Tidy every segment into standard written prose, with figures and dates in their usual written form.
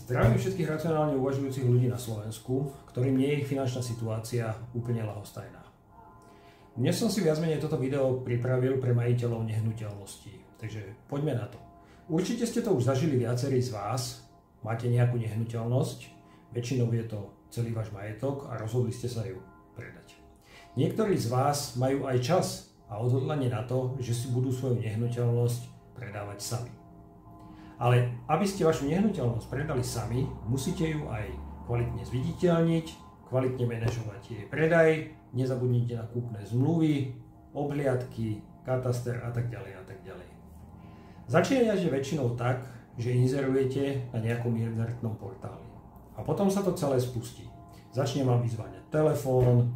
Zdravím všetkých racionálne uvažujúcich ľudí na Slovensku, ktorým nie je ich finančná situácia úplne ľahostajná. Dnes som si viac menej toto video pripravil pre majiteľov nehnuteľností, takže poďme na to. Určite ste to už zažili viacerí z vás, máte nejakú nehnuteľnosť, väčšinou je to celý váš majetok a rozhodli ste sa ju predať. Niektorí z vás majú aj čas a odhodlanie na to, že si budú svoju nehnuteľnosť predávať sami. Ale aby ste vašu nehnuteľnosť predali sami, musíte ju aj kvalitne zviditeľniť, kvalitne manažovať jej predaj, nezabudnite na kúpne zmluvy, obhliadky, kataster a tak ďalej a tak ďalej. Začínate väčšinou tak, že inzerujete na nejakom internetnom portáli. A potom sa to celé spustí. Začne vám vyzváňať telefón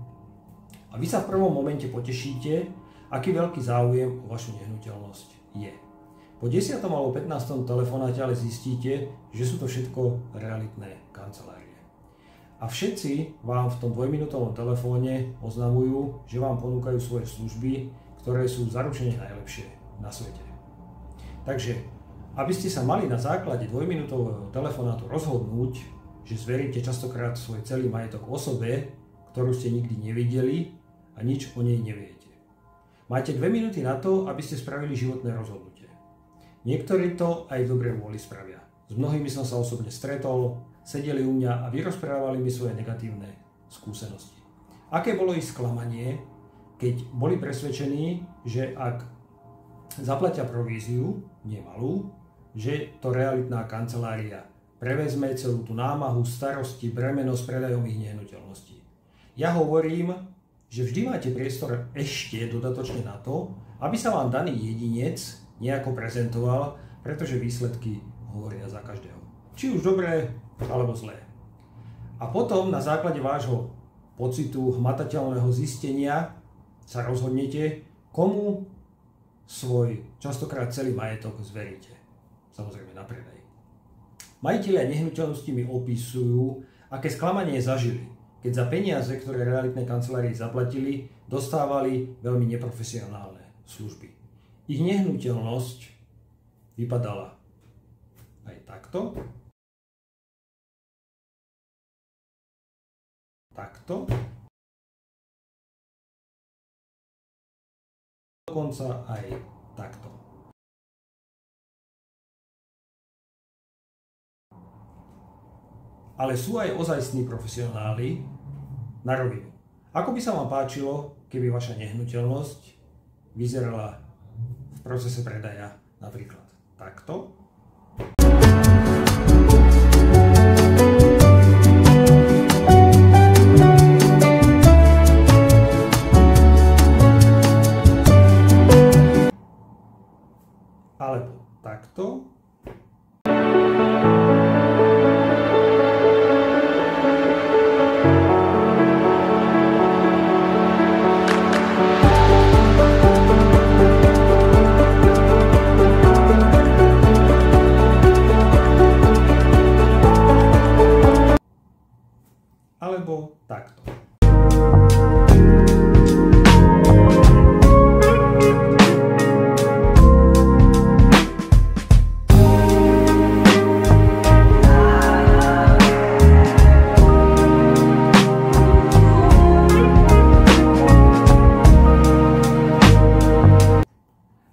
a vy sa v prvom momente potešíte, aký veľký záujem o vašu nehnuteľnosť je. Po 10. alebo 15. telefonáte ale zistíte, že sú to všetko realitné kancelárie. A všetci vám v tom dvojminútovom telefóne oznamujú, že vám ponúkajú svoje služby, ktoré sú zaručene najlepšie na svete. Takže, aby ste sa mali na základe dvojminútového telefonátu rozhodnúť, že zveríte častokrát svoj celý majetok osobe, ktorú ste nikdy nevideli a nič o nej neviete. Máte 2 minúty na to, aby ste spravili životné rozhodnutie. Niektorí to aj v dobrej vôli spravia. S mnohými som sa osobne stretol, sedeli u mňa a vyrozprávali mi svoje negatívne skúsenosti. Aké bolo ich sklamanie, keď boli presvedčení, že ak zaplatia províziu, nemalú, že to realitná kancelária prevezme celú tú námahu, starosti, bremeno s predajom ich nehnuteľností. Ja hovorím, že vždy máte priestor ešte dodatočne na to, aby sa vám daný jedinec nejako prezentoval, pretože výsledky hovoria za každého. Či už dobré, alebo zlé. A potom na základe vášho pocitu hmatateľného zistenia sa rozhodnete, komu svoj častokrát celý majetok zveríte. Samozrejme na predaj. Majitelia nehnuteľnosti mi opisujú, aké sklamanie zažili, keď za peniaze, ktoré realitné kancelárie zaplatili, dostávali veľmi neprofesionálne služby. Ich nehnuteľnosť vypadala aj takto, dokonca aj takto. Ale sú aj ozajstní profesionáli na rovinu. Ako by sa vám páčilo, keby vaša nehnuteľnosť vyzerala v procese predaja napríklad takto? Alebo takto? Alebo takto.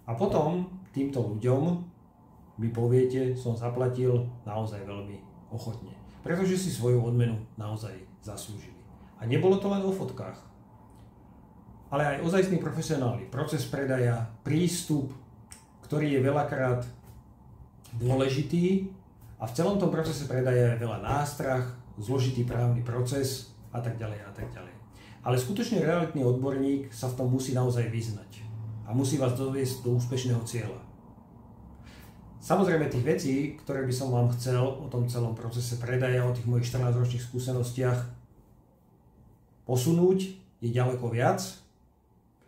A potom týmto ľuďom mi poviete, som zaplatil naozaj veľmi ochotne. Pretože si svoju odmenu naozaj zaslúžili. A nebolo to len o fotkách, ale aj ozajstní profesionáli. Proces predaja, prístup, ktorý je veľakrát dôležitý a v celom tom procese predaja je veľa nástrah, zložitý právny proces a tak ďalej a tak ďalej. Ale skutočne realitný odborník sa v tom musí naozaj vyznať a musí vás doviesť do úspešného cieľa. Samozrejme tých vecí, ktoré by som vám chcel o tom celom procese predaja, o tých mojich 14-ročných skúsenostiach posunúť, je ďaleko viac.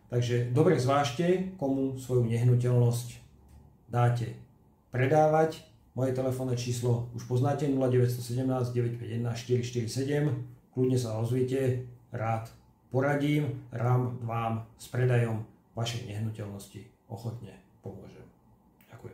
Takže dobre zvážte, komu svoju nehnuteľnosť dáte predávať. Moje telefónne číslo už poznáte, 0917 951 447. Kľudne sa ozvite, rád poradím, vám s predajom vašej nehnuteľnosti ochotne pomôžem.